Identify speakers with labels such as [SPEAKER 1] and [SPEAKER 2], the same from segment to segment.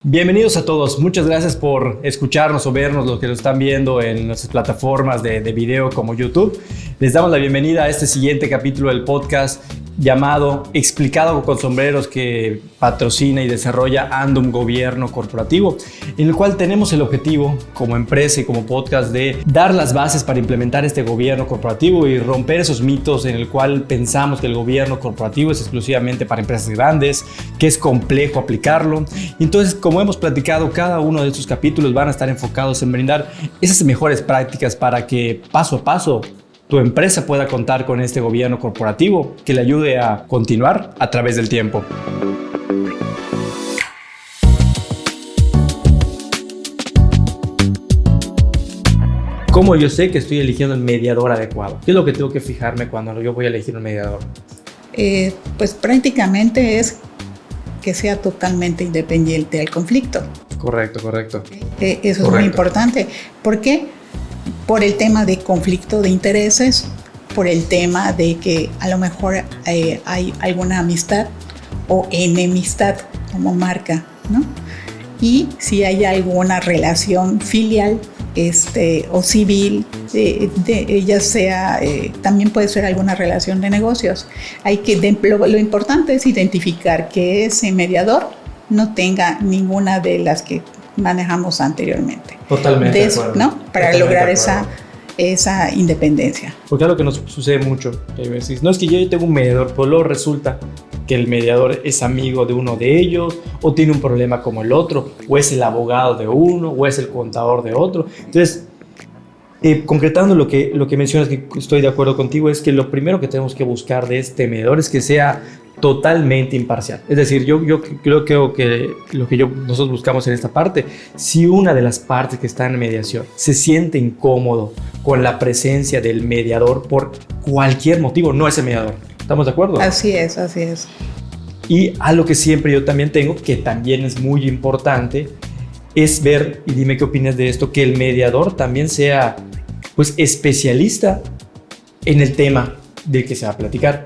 [SPEAKER 1] Bienvenidos a todos, muchas gracias por escucharnos o vernos, los que lo están viendo en nuestras plataformas de video como YouTube. Les damos la bienvenida a este siguiente capítulo del podcast llamado Explicado con Sombreros, que patrocina y desarrolla Andum Gobierno Corporativo, en el cual tenemos el objetivo como empresa y como podcast de dar las bases para implementar este gobierno corporativo y romper esos mitos en el cual pensamos que el gobierno corporativo es exclusivamente para empresas grandes, que es complejo aplicarlo. Y entonces, como hemos platicado, cada uno de estos capítulos van a estar enfocados en brindar esas mejores prácticas para que paso a paso tu empresa pueda contar con este gobierno corporativo que le ayude a continuar a través del tiempo. ¿Cómo yo sé que estoy eligiendo el mediador adecuado? ¿Qué es lo que tengo que fijarme cuando yo voy a elegir un mediador?
[SPEAKER 2] Pues prácticamente es que sea totalmente independiente del conflicto.
[SPEAKER 1] Correcto.
[SPEAKER 2] Eso es muy importante. ¿Por qué? Por el tema de conflicto de intereses, por el tema de que a lo mejor hay alguna amistad o enemistad como marca, ¿no? Y si hay alguna relación filial o civil, ya sea, también puede ser alguna relación de negocios. Lo importante es identificar que ese mediador no tenga ninguna de las que manejamos anteriormente.
[SPEAKER 1] Totalmente de acuerdo.
[SPEAKER 2] ¿No? Para lograr esa independencia.
[SPEAKER 1] Porque algo que nos sucede mucho, que decís, no es que yo tengo un mediador, pero luego resulta que el mediador es amigo de uno de ellos, o tiene un problema como el otro, o es el abogado de uno, o es el contador de otro. Entonces, concretando lo que mencionas, que estoy de acuerdo contigo, es que lo primero que tenemos que buscar de este mediador es que sea totalmente imparcial. Es decir, yo creo que lo que nosotros buscamos en esta parte, si una de las partes que está en mediación se siente incómodo con la presencia del mediador por cualquier motivo, no es el mediador. ¿Estamos de acuerdo?
[SPEAKER 2] Así es.
[SPEAKER 1] Y algo que siempre yo también tengo, que también es muy importante, es ver, y dime qué opinas de esto, que el mediador también sea pues especialista en el tema del que se va a platicar.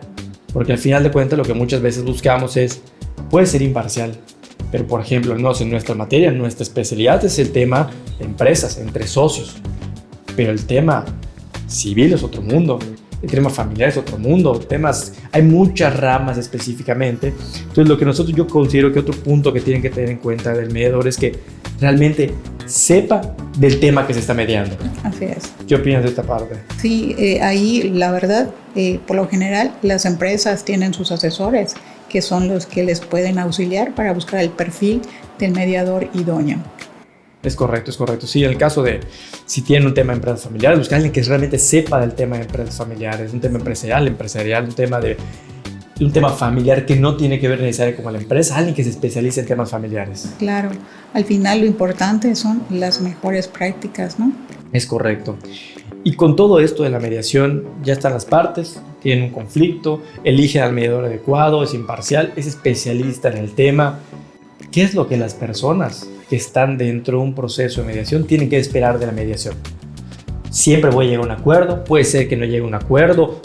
[SPEAKER 1] Porque al final de cuentas lo que muchas veces buscamos puede ser imparcial, pero por ejemplo, no es en nuestra materia, nuestra especialidad es el tema de empresas, entre socios, pero el tema civil es otro mundo, el tema familiar es otro mundo, hay muchas ramas específicamente. Entonces lo que yo considero que otro punto que tienen que tener en cuenta del mediador es que realmente sepa del tema que se está mediando.
[SPEAKER 2] Así es.
[SPEAKER 1] ¿Qué opinas de esta parte?
[SPEAKER 2] Sí, ahí la verdad, por lo general las empresas tienen sus asesores, que son los que les pueden auxiliar para buscar el perfil del mediador idóneo.
[SPEAKER 1] Es correcto. Sí, en el caso de si tienen un tema de empresas familiares, buscar a alguien que realmente sepa del tema de empresas familiares, un tema empresarial, un tema familiar que no tiene que ver necesariamente con la empresa, alguien que se especialice en temas familiares.
[SPEAKER 2] Claro, al final lo importante son las mejores prácticas, ¿no?
[SPEAKER 1] Es correcto. Y con todo esto de la mediación, ya están las partes, tienen un conflicto, eligen al mediador adecuado, es imparcial, es especialista en el tema. ¿Qué es lo que las personas que están dentro de un proceso de mediación tienen que esperar de la mediación? Siempre voy a llegar a un acuerdo, puede ser que no llegue a un acuerdo,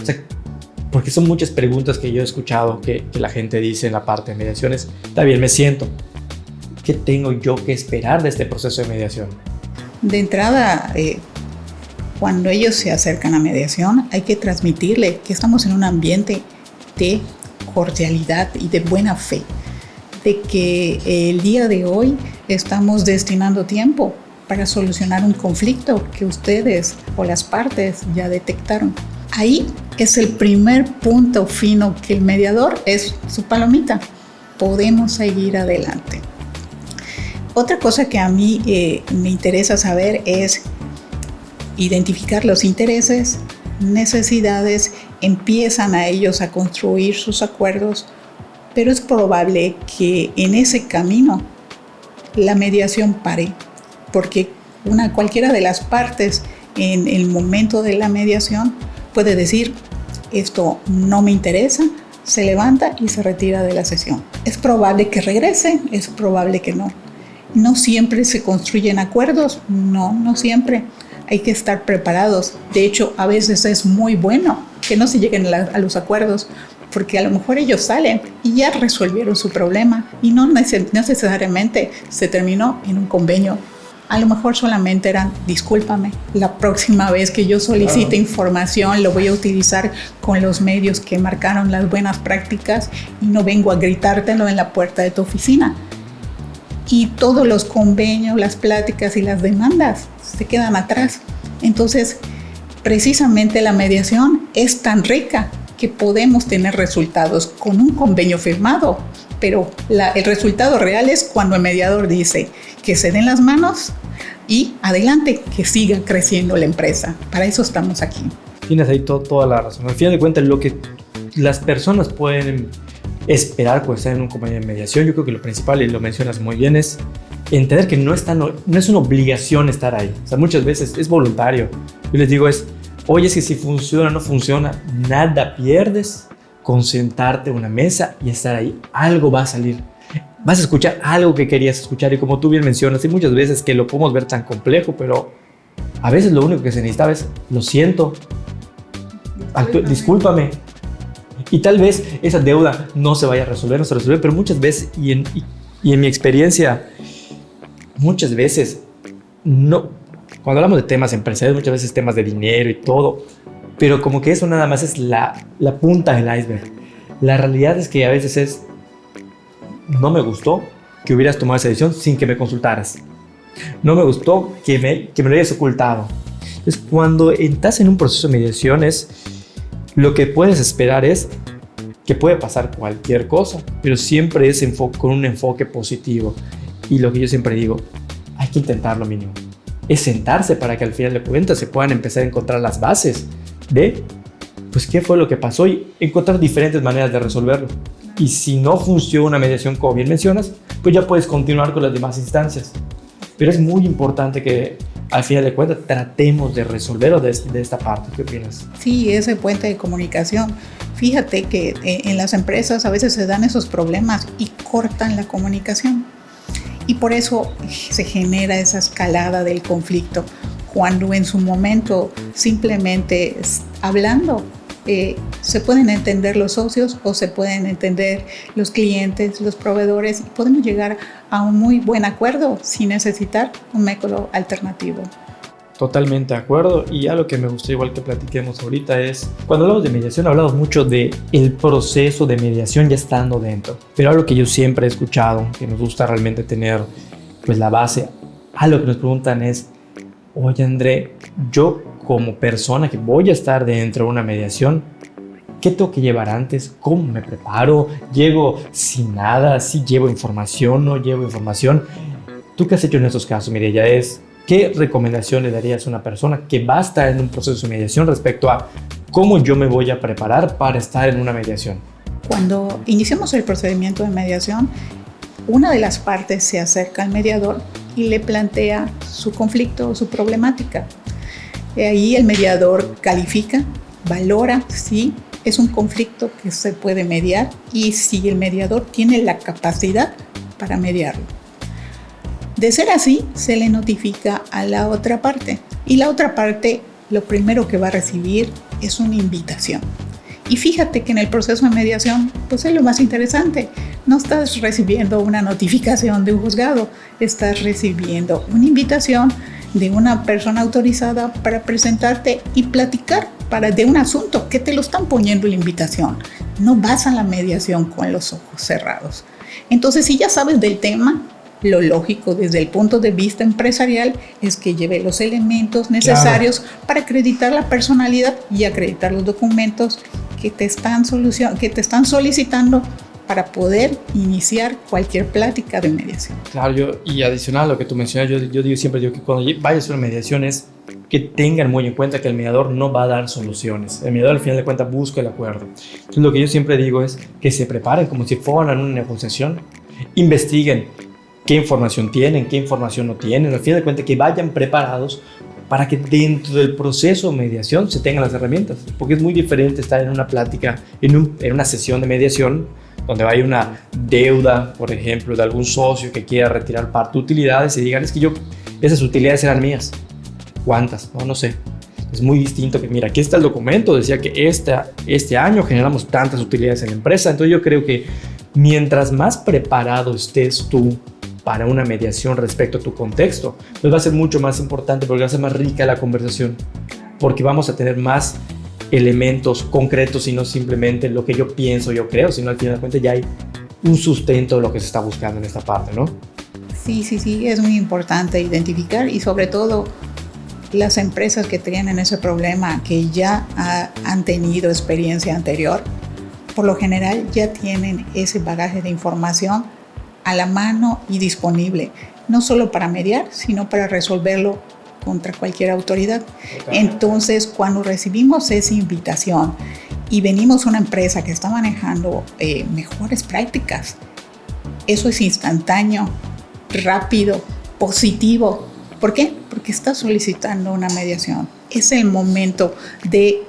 [SPEAKER 1] porque son muchas preguntas que yo he escuchado que la gente dice en la parte de mediaciones. Está bien, me siento. ¿Qué tengo yo que esperar de este proceso de mediación?
[SPEAKER 2] De entrada, cuando ellos se acercan a mediación, hay que transmitirle que estamos en un ambiente de cordialidad y de buena fe, de que el día de hoy estamos destinando tiempo para solucionar un conflicto que ustedes o las partes ya detectaron. Ahí es el primer punto fino que el mediador es su palomita. Podemos seguir adelante. Otra cosa que a mí me interesa saber es identificar los intereses, necesidades, empiezan a ellos a construir sus acuerdos, pero es probable que en ese camino la mediación pare, porque cualquiera de las partes en el momento de la mediación puede decir, esto no me interesa, se levanta y se retira de la sesión. Es probable que regrese, es probable que no. No siempre se construyen acuerdos, no siempre. Hay que estar preparados. De hecho, a veces es muy bueno que no se lleguen a los acuerdos, porque a lo mejor ellos salen y ya resolvieron su problema y no necesariamente se terminó en un convenio. A lo mejor solamente eran, discúlpame, la próxima vez que yo solicite información lo voy a utilizar con los medios que marcaron las buenas prácticas y no vengo a gritártelo en la puerta de tu oficina. Y todos los convenios, las pláticas y las demandas se quedan atrás. Entonces, precisamente la mediación es tan rica que podemos tener resultados con un convenio firmado, pero el resultado real es cuando el mediador dice que se den las manos y adelante, que siga creciendo la empresa. Para eso estamos aquí.
[SPEAKER 1] Tienes ahí toda la razón. Al final de cuentas, lo que las personas pueden esperar cuando están en un convenio de mediación, yo creo que lo principal, y lo mencionas muy bien, es entender que no es una obligación estar ahí. O sea, muchas veces es voluntario. Yo les digo oye, es que si funciona o no funciona, nada pierdes con sentarte en una mesa y estar ahí. Algo va a salir. Vas a escuchar algo que querías escuchar, y como tú bien mencionas, hay muchas veces que lo podemos ver tan complejo, pero a veces lo único que se necesitaba es, lo siento, discúlpame. Y tal vez esa deuda no se vaya a resolver, pero muchas veces, y en mi experiencia, muchas veces, no, cuando hablamos de temas empresariales, muchas veces temas de dinero y todo, pero como que eso nada más es la punta del iceberg. La realidad es que a veces no me gustó que hubieras tomado esa decisión sin que me consultaras. No me gustó que me lo hayas ocultado. Entonces, cuando estás en un proceso de mediación, lo que puedes esperar es que puede pasar cualquier cosa, pero siempre es con un enfoque positivo. Y lo que yo siempre digo, hay que intentar lo mínimo. Es sentarse para que al final de cuentas se puedan empezar a encontrar las bases de, pues, qué fue lo que pasó y encontrar diferentes maneras de resolverlo. Y si no funciona una mediación, como bien mencionas, pues ya puedes continuar con las demás instancias. Pero es muy importante que al final de cuentas tratemos de resolverlo de esta parte. ¿Qué opinas?
[SPEAKER 2] Sí, ese puente de comunicación. Fíjate que en las empresas a veces se dan esos problemas y cortan la comunicación. Y por eso se genera esa escalada del conflicto, cuando en su momento simplemente hablando se pueden entender los socios o se pueden entender los clientes, los proveedores, y podemos llegar a un muy buen acuerdo sin necesitar un método alternativo.
[SPEAKER 1] Totalmente de acuerdo, y algo que me gusta igual que platiquemos ahorita es, cuando hablamos de mediación hablamos mucho de el proceso de mediación ya estando dentro, pero algo que yo siempre he escuchado, que nos gusta realmente tener pues la base, algo que nos preguntan es, oye André, yo como persona que voy a estar dentro de una mediación, ¿qué tengo que llevar antes? ¿Cómo me preparo? ¿Llego sin nada? ¿Sí llevo información? ¿No llevo información? ¿Tú qué has hecho en estos casos, Mireya? ¿Qué recomendación le darías a una persona que va a estar en un proceso de mediación respecto a cómo yo me voy a preparar para estar en una mediación?
[SPEAKER 2] Cuando iniciamos el procedimiento de mediación, una de las partes se acerca al mediador y le plantea su conflicto o su problemática. Y ahí el mediador califica, valora si es un conflicto que se puede mediar y si el mediador tiene la capacidad para mediarlo. De ser así, se le notifica a la otra parte, y la otra parte lo primero que va a recibir es una invitación. Y fíjate que en el proceso de mediación, pues es lo más interesante. No estás recibiendo una notificación de un juzgado, estás recibiendo una invitación de una persona autorizada para presentarte y platicar de un asunto que te lo están poniendo en la invitación. No vas a la mediación con los ojos cerrados. Entonces, si ya sabes del tema, lo lógico desde el punto de vista empresarial es que lleve los elementos necesarios para acreditar la personalidad y acreditar los documentos que te están solicitando para poder iniciar cualquier plática de mediación.
[SPEAKER 1] Claro, y adicional a lo que tú mencionas, yo digo siempre que cuando vayas a una mediación es que tengan muy en cuenta que el mediador no va a dar soluciones. El mediador al final de cuentas busca el acuerdo. Entonces lo que yo siempre digo es que se preparen como si fueran una negociación, investiguen qué información tienen, qué información no tienen, al final de cuentas que vayan preparados para que dentro del proceso de mediación se tengan las herramientas, porque es muy diferente estar en una plática, en una sesión de mediación donde hay una deuda, por ejemplo, de algún socio que quiera retirar parte de utilidades y digan, es que esas utilidades eran mías. ¿Cuántas? No sé. Es muy distinto que, mira, aquí está el documento, decía que este año generamos tantas utilidades en la empresa. Entonces yo creo que mientras más preparado estés tú para una mediación respecto a tu contexto, pues va a ser mucho más importante porque va a ser más rica la conversación, porque vamos a tener más elementos concretos y no simplemente lo que yo pienso, yo creo, sino al final de cuentas ya hay un sustento de lo que se está buscando en esta parte, ¿no?
[SPEAKER 2] Sí, es muy importante identificar y sobre todo las empresas que tienen ese problema, que ya han tenido experiencia anterior, por lo general ya tienen ese bagaje de información a la mano y disponible, no solo para mediar, sino para resolverlo contra cualquier autoridad. Entonces, cuando recibimos esa invitación y venimos a una empresa que está manejando mejores prácticas, eso es instantáneo, rápido, positivo. ¿Por qué? Porque está solicitando una mediación. Es el momento de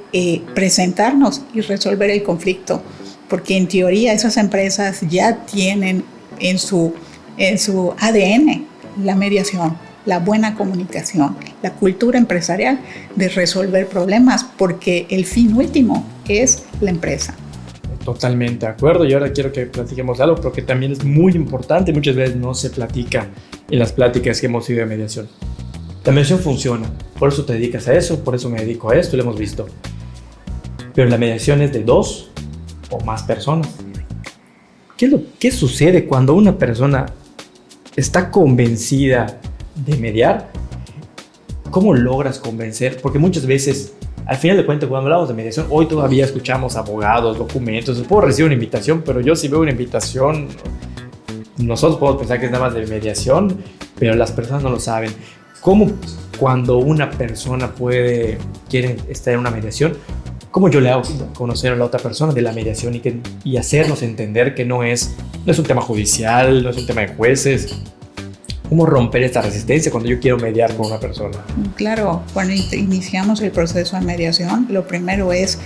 [SPEAKER 2] presentarnos y resolver el conflicto, porque en teoría esas empresas ya tienen en su ADN la mediación, la buena comunicación, la cultura empresarial de resolver problemas, porque el fin último es la empresa.
[SPEAKER 1] Totalmente de acuerdo, y ahora quiero que platiquemos de algo, pero que también es muy importante, muchas veces no se platica en las pláticas que hemos ido de mediación. La mediación funciona, por eso te dedicas a eso, por eso me dedico a esto, lo hemos visto. Pero la mediación es de 2 o más personas. ¿Qué sucede cuando una persona está convencida de mediar? ¿Cómo logras convencer? Porque muchas veces, al final de cuentas, cuando hablamos de mediación, hoy todavía escuchamos abogados, documentos. Puedo recibir una invitación, pero yo si veo una invitación, nosotros podemos pensar que es nada más de mediación, pero las personas no lo saben. ¿Cómo cuando una persona quiere estar en una mediación, cómo yo le hago conocer a la otra persona de la mediación y hacernos entender que no es un tema judicial, no es un tema de jueces? ¿Cómo romper esta resistencia cuando yo quiero mediar con una persona?
[SPEAKER 2] Claro, cuando iniciamos el proceso de mediación, lo primero es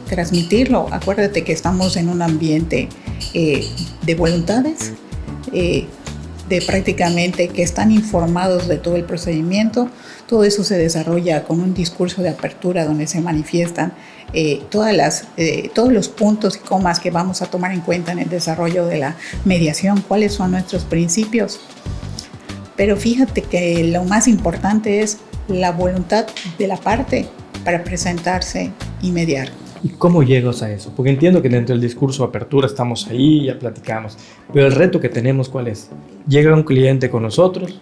[SPEAKER 2] transmitirlo. Acuérdate que estamos en un ambiente de voluntades, de prácticamente que están informados de todo el procedimiento. Todo eso se desarrolla con un discurso de apertura donde se manifiestan todos los puntos y comas que vamos a tomar en cuenta en el desarrollo de la mediación, cuáles son nuestros principios. Pero fíjate que lo más importante es la voluntad de la parte para presentarse y mediar.
[SPEAKER 1] ¿Y cómo llegas a eso? Porque entiendo que dentro del discurso de apertura estamos ahí, ya platicamos, pero el reto que tenemos, ¿cuál es? Llega un cliente con nosotros,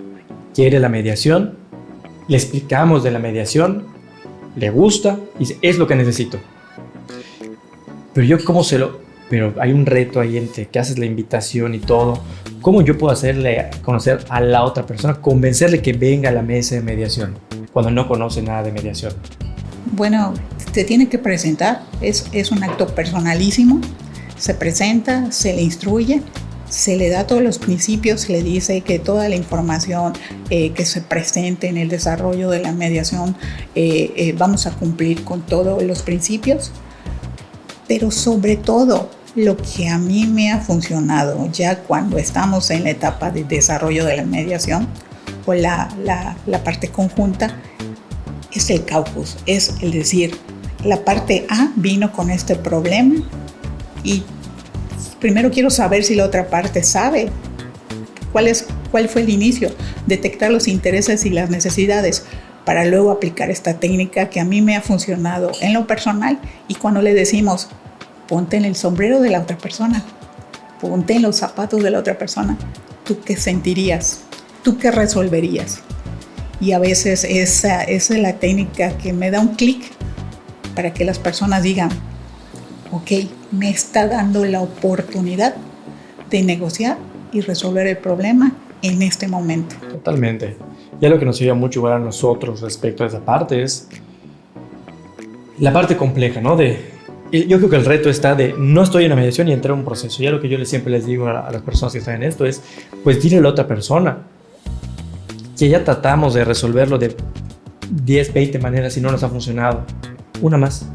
[SPEAKER 1] quiere la mediación, le explicamos de la mediación, le gusta y dice, es lo que necesito. Pero pero hay un reto ahí entre que haces la invitación y todo. ¿Cómo yo puedo hacerle conocer a la otra persona, convencerle que venga a la mesa de mediación cuando no conoce nada de mediación?
[SPEAKER 2] Bueno, te tiene que presentar, es un acto personalísimo, se presenta, se le instruye, se le da todos los principios, se le dice que toda la información que se presente en el desarrollo de la mediación vamos a cumplir con todos los principios, pero sobre todo lo que a mí me ha funcionado ya cuando estamos en la etapa de desarrollo de la mediación o la parte conjunta es el caucus, es el decir, la parte A vino con este problema y primero quiero saber si la otra parte sabe cuál fue el inicio, detectar los intereses y las necesidades para luego aplicar esta técnica que a mí me ha funcionado en lo personal. Y cuando le decimos, ponte en el sombrero de la otra persona, ponte en los zapatos de la otra persona, ¿tú qué sentirías? ¿Tú qué resolverías? Y a veces esa es la técnica que me da un clic para que las personas digan, ok, me está dando la oportunidad de negociar y resolver el problema en este momento.
[SPEAKER 1] Totalmente. Ya lo que nos ayuda mucho igual a nosotros respecto a esa parte es la parte compleja, ¿no? Yo creo que el reto está de no estoy en la mediación y entrar en un proceso. Ya lo que yo siempre les digo a las personas que están en esto es, pues dile a la otra persona que ya tratamos de resolverlo de 10, 20 maneras y no nos ha funcionado. Una más.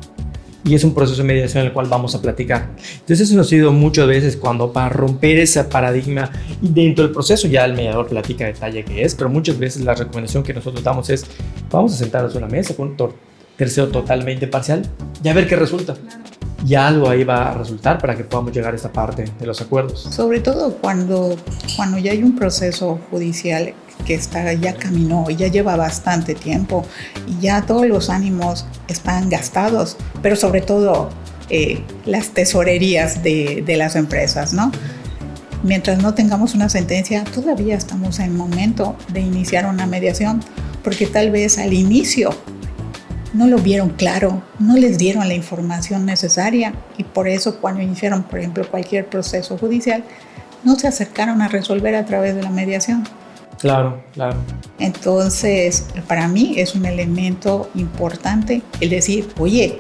[SPEAKER 1] Y es un proceso de mediación en el cual vamos a platicar. Entonces eso nos ha sido muchas veces cuando para romper ese paradigma y dentro del proceso ya el mediador platica a detalle qué es, pero muchas veces la recomendación que nosotros damos es vamos a sentarnos a una mesa con tercero totalmente parcial y a ver qué resulta.
[SPEAKER 2] Claro.
[SPEAKER 1] Y algo ahí va a resultar para que podamos llegar a esta parte de los acuerdos.
[SPEAKER 2] Sobre todo cuando ya hay un proceso judicial que ya caminó y ya lleva bastante tiempo y ya todos los ánimos están gastados, pero sobre todo las tesorerías de las empresas, ¿no? Mientras no tengamos una sentencia, todavía estamos en el momento de iniciar una mediación, porque tal vez al inicio no lo vieron claro, no les dieron la información necesaria y por eso cuando iniciaron, por ejemplo, cualquier proceso judicial, no se acercaron a resolver a través de la mediación.
[SPEAKER 1] Claro.
[SPEAKER 2] Entonces, para mí es un elemento importante el decir, oye,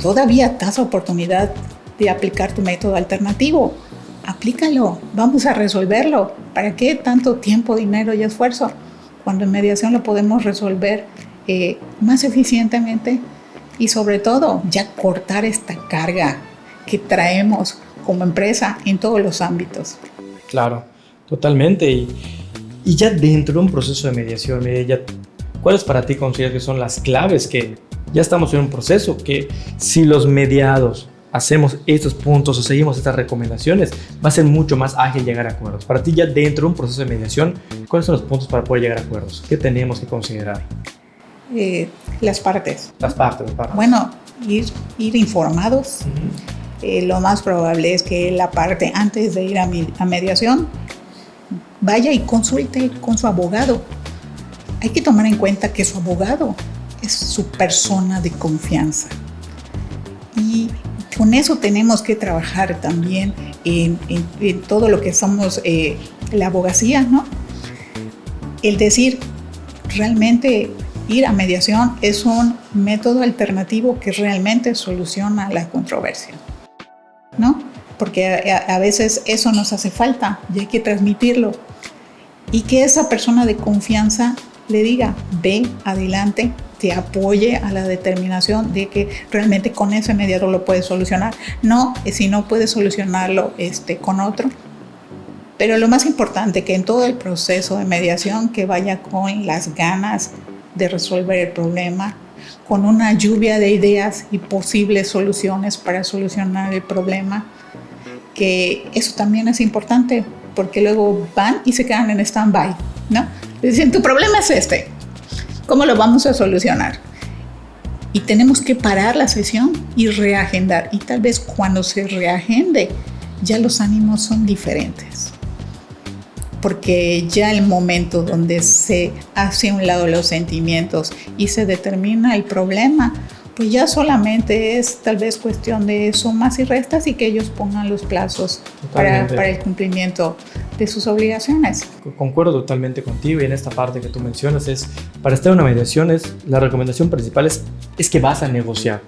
[SPEAKER 2] todavía estás a oportunidad de aplicar tu método alternativo, aplícalo, vamos a resolverlo. ¿Para qué tanto tiempo, dinero y esfuerzo? Cuando en mediación lo podemos resolver más eficientemente y sobre todo ya cortar esta carga que traemos como empresa en todos los ámbitos.
[SPEAKER 1] Claro, totalmente. Y ya dentro de un proceso de mediación, ¿cuáles para ti consideras que son las claves que ya estamos en un proceso que si los mediados hacemos estos puntos o seguimos estas recomendaciones, va a ser mucho más ágil llegar a acuerdos? Para ti ya dentro de un proceso de mediación, ¿cuáles son los puntos para poder llegar a acuerdos? ¿Qué tenemos que considerar?
[SPEAKER 2] Las partes.
[SPEAKER 1] Las partes.
[SPEAKER 2] Bueno, ir informados. Lo más probable es que la parte, antes de ir a mediación, vaya y consulte con su abogado. Hay que tomar en cuenta que su abogado es su persona de confianza. Y con eso tenemos que trabajar también en todo lo que somos la abogacía, ¿no? El decir, realmente ir a mediación es un método alternativo que realmente soluciona la controversia, ¿no? Porque a veces eso nos hace falta y hay que transmitirlo. Y que esa persona de confianza le diga, ve adelante, te apoye a la determinación de que realmente con ese mediador lo puedes solucionar. No, si no puedes solucionarlo con otro. Pero lo más importante, que en todo el proceso de mediación que vaya con las ganas de resolver el problema, con una lluvia de ideas y posibles soluciones para solucionar el problema, que eso también es importante, porque luego van y se quedan en stand-by, ¿no? Dicen, tu problema es este, ¿cómo lo vamos a solucionar? Y tenemos que parar la sesión y reagendar, y tal vez cuando se reagende, ya los ánimos son diferentes. Porque ya el momento donde se hace a un lado los sentimientos y se determina el problema, pues ya solamente es tal vez cuestión de sumas y restas y que ellos pongan los plazos para el cumplimiento de sus obligaciones.
[SPEAKER 1] Concuerdo totalmente contigo, y en esta parte que tú mencionas para estar en una mediación la recomendación principal es que vas a negociar.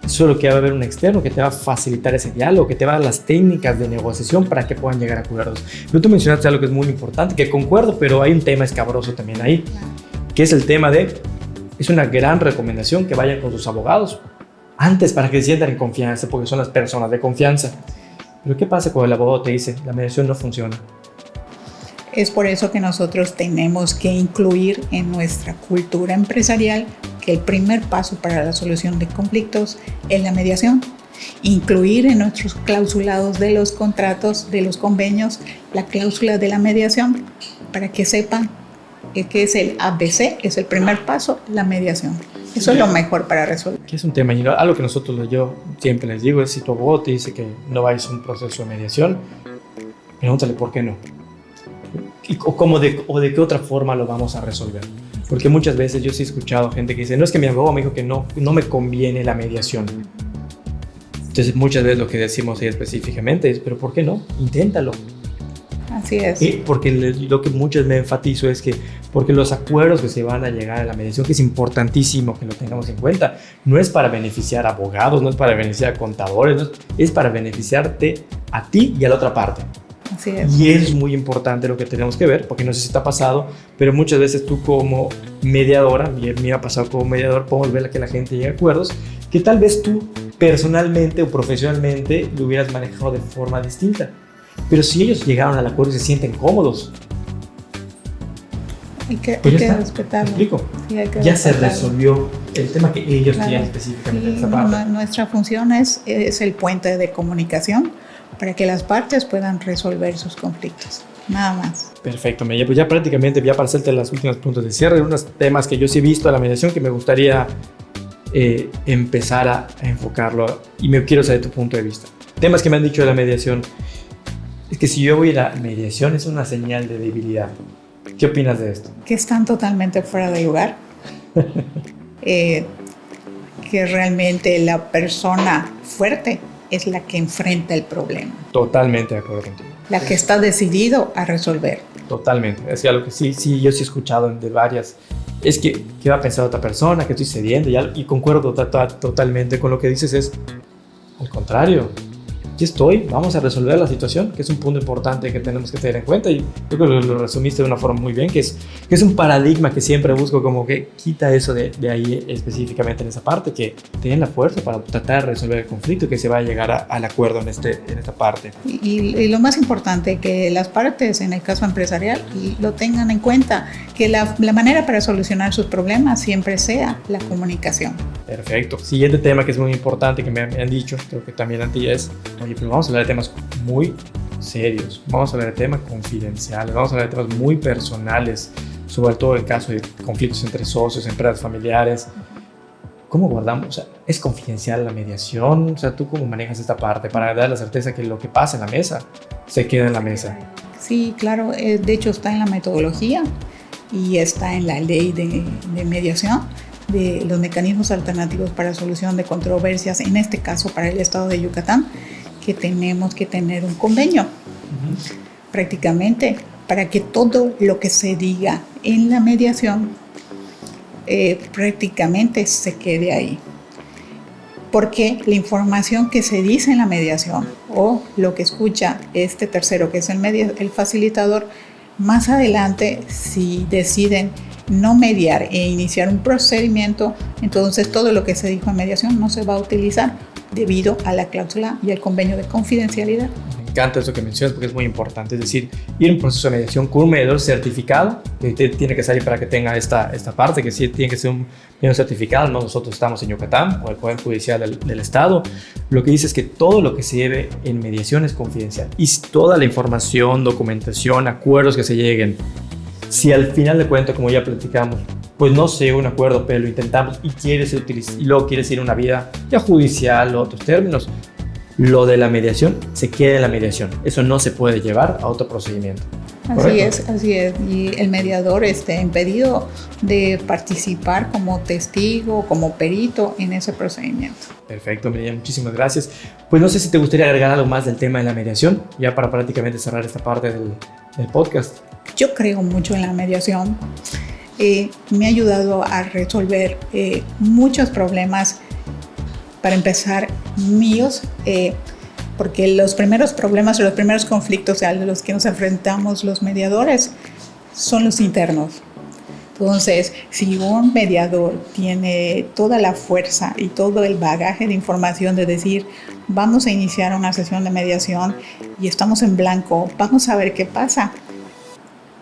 [SPEAKER 1] Solo que va a haber un externo que te va a facilitar ese diálogo, que te va a dar las técnicas de negociación para que puedan llegar a acuerdos. Pero tú mencionaste algo que es muy importante, que concuerdo, pero hay un tema escabroso también ahí, que es el tema es una gran recomendación que vayan con sus abogados antes para que se sientan en confianza, porque son las personas de confianza. Pero ¿qué pasa cuando el abogado te dice la mediación no funciona?
[SPEAKER 2] Es por eso que nosotros tenemos que incluir en nuestra cultura empresarial que el primer paso para la solución de conflictos es la mediación. Incluir en nuestros clausulados de los contratos, de los convenios, la cláusula de la mediación, para que sepan que es el ABC, es el primer paso, la mediación. Eso es lo mejor para resolver.
[SPEAKER 1] Que es un tema, y algo que yo siempre les digo es, si tu abogado te dice que no vayas a un proceso de mediación, pregúntale por qué no. O de qué otra forma lo vamos a resolver. Porque muchas veces yo sí he escuchado gente que dice, no, es que mi abogado me dijo que no me conviene la mediación. Entonces muchas veces lo que decimos ahí específicamente es, pero ¿por qué no? Inténtalo.
[SPEAKER 2] Así es.
[SPEAKER 1] Porque lo que muchas me enfatizo es que porque los acuerdos que se van a llegar a la mediación, que es importantísimo que lo tengamos en cuenta, no es para beneficiar a abogados, no es para beneficiar a contadores, es para beneficiarte a ti y a la otra parte.
[SPEAKER 2] Así es.
[SPEAKER 1] Y es muy importante lo que tenemos que ver, porque no sé si te ha pasado, pero muchas veces tú como mediadora, y me ha pasado como mediador, podemos ver que la gente llega a acuerdos que tal vez tú personalmente o profesionalmente lo hubieras manejado de forma distinta. Pero si ellos llegaron al acuerdo y se sienten cómodos.
[SPEAKER 2] hay que
[SPEAKER 1] está.
[SPEAKER 2] respetarlo.
[SPEAKER 1] ¿Me explico?
[SPEAKER 2] Sí, hay que
[SPEAKER 1] ya se
[SPEAKER 2] respetarlo.
[SPEAKER 1] resolvió el tema que ellos
[SPEAKER 2] Claro.
[SPEAKER 1] tienen específicamente en
[SPEAKER 2] Sí,
[SPEAKER 1] esa parte.
[SPEAKER 2] nuestra función es el puente de comunicación para que las partes puedan resolver sus conflictos. Nada más.
[SPEAKER 1] Perfecto, Mireya. Pues ya prácticamente, ya para hacerte las últimas preguntas de cierre, unos temas que yo sí he visto en la mediación que me gustaría empezar a enfocarlo y me quiero saber tu punto de vista. Temas que me han dicho de la mediación es que si yo voy a la mediación es una señal de debilidad. ¿Qué opinas de esto?
[SPEAKER 2] Que están totalmente fuera de lugar. Que realmente la persona fuerte es la que enfrenta el problema.
[SPEAKER 1] Totalmente de acuerdo contigo.
[SPEAKER 2] La que está decidido a resolver.
[SPEAKER 1] Totalmente. Es algo que sí, yo sí he escuchado de varias. Es que, ¿qué va a pensar otra persona? Que estoy cediendo y concuerdo totalmente con lo que dices. Es al contrario. Aquí estoy, vamos a resolver la situación, que es un punto importante que tenemos que tener en cuenta. Y yo creo que lo resumiste de una forma muy bien, que es un paradigma que siempre busco, como que quita eso de ahí específicamente en esa parte, que tienen la fuerza para tratar de resolver el conflicto y que se va a llegar al acuerdo en esta parte.
[SPEAKER 2] Y lo más importante, que las partes, en el caso empresarial, lo tengan en cuenta, que la manera para solucionar sus problemas siempre sea la comunicación.
[SPEAKER 1] Perfecto. Siguiente tema que es muy importante, que me han dicho, creo que también a ti es, oye, pero vamos a hablar de temas muy serios, vamos a hablar de temas confidenciales, vamos a hablar de temas muy personales, sobre todo en caso de conflictos entre socios, empresas familiares. ¿Cómo guardamos? O sea, ¿es confidencial la mediación? O sea, ¿tú cómo manejas esta parte para dar la certeza que lo que pasa en la mesa se queda en la mesa?
[SPEAKER 2] Sí, claro. De hecho, está en la metodología y está en la ley de mediación, de los mecanismos alternativos para solución de controversias, en este caso para el estado de Yucatán, que tenemos que tener un convenio prácticamente para que todo lo que se diga en la mediación prácticamente se quede ahí. Porque la información que se dice en la mediación o lo que escucha este tercero, que es el facilitador, más adelante, si deciden no mediar e iniciar un procedimiento, entonces todo lo que se dijo en mediación no se va a utilizar debido a la cláusula y al convenio de confidencialidad.
[SPEAKER 1] Me encanta eso que mencionas porque es muy importante, es decir, ir a un proceso de mediación con un mediador certificado, que tiene que salir para que tenga esta parte, que sí tiene que ser un mediador certificado. ¿No? Nosotros estamos en Yucatán, o el Poder Judicial del Estado. Lo que dice es que todo lo que se lleve en mediación es confidencial y toda la información, documentación, acuerdos que se lleguen, si al final de cuentas, como ya platicamos, pues no se llega a un acuerdo, pero lo intentamos y luego quieres ir a una vida ya judicial o otros términos, lo de la mediación se queda en la mediación. Eso no se puede llevar a otro procedimiento.
[SPEAKER 2] Así es. Y el mediador está impedido de participar como testigo, como perito en ese procedimiento.
[SPEAKER 1] Perfecto, Mireya, muchísimas gracias. Pues no sé si te gustaría agregar algo más del tema de la mediación, ya para prácticamente cerrar esta parte del podcast.
[SPEAKER 2] Yo creo mucho en la mediación. Me ha ayudado a resolver muchos problemas, para empezar, míos, porque los primeros problemas o los primeros conflictos a los que nos enfrentamos los mediadores son los internos. Entonces, si un mediador tiene toda la fuerza y todo el bagaje de información de decir, vamos a iniciar una sesión de mediación y estamos en blanco, vamos a ver qué pasa.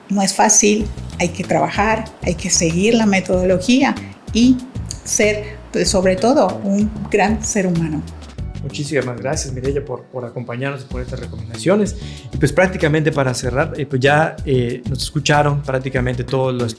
[SPEAKER 2] No es fácil, hay que trabajar, hay que seguir la metodología y ser, pues, sobre todo, un gran ser humano.
[SPEAKER 1] Muchísimas gracias, Mireya, por acompañarnos y por estas recomendaciones. Y pues prácticamente para cerrar, pues ya nos escucharon prácticamente todos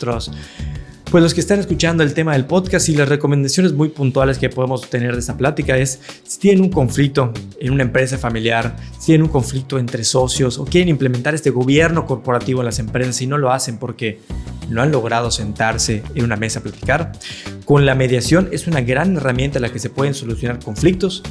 [SPEAKER 1] pues los que están escuchando el tema del podcast, y las recomendaciones muy puntuales que podemos tener de esta plática es: si tienen un conflicto en una empresa familiar, si tienen un conflicto entre socios o quieren implementar este gobierno corporativo en las empresas y no lo hacen porque no han logrado sentarse en una mesa a platicar, con la mediación es una gran herramienta en la que se pueden solucionar conflictos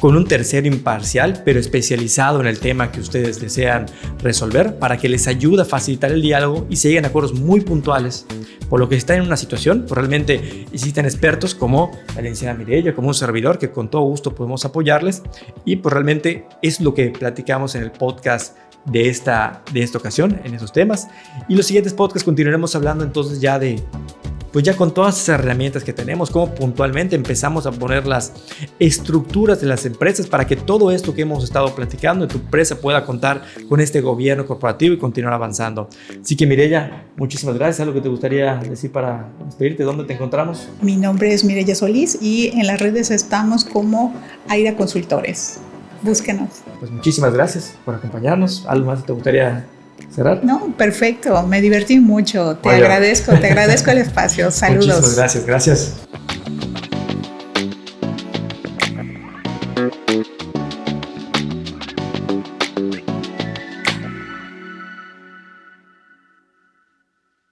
[SPEAKER 1] con un tercero imparcial, pero especializado en el tema que ustedes desean resolver, para que les ayude a facilitar el diálogo y se lleguen a acuerdos muy puntuales. Por lo que están en una situación, pues realmente existen expertos como la licenciada Mireya, como un servidor, que con todo gusto podemos apoyarles, y pues realmente es lo que platicamos en el podcast de esta ocasión, en esos temas. Y los siguientes podcasts continuaremos hablando entonces ya de pues ya con todas esas herramientas que tenemos, cómo puntualmente empezamos a poner las estructuras de las empresas para que todo esto que hemos estado platicando en tu empresa pueda contar con este gobierno corporativo y continuar avanzando. Así que Mireya, muchísimas gracias. ¿Algo que te gustaría decir para despedirte? ¿Dónde te encontramos?
[SPEAKER 2] Mi nombre es Mireya Solís y en las redes estamos como Aira Consultores. Búsquenos.
[SPEAKER 1] Pues muchísimas gracias por acompañarnos. ¿Algo más que te gustaría cerrar?
[SPEAKER 2] No, perfecto. Me divertí mucho. Te agradezco el espacio. Saludos.
[SPEAKER 1] Muchísimas gracias.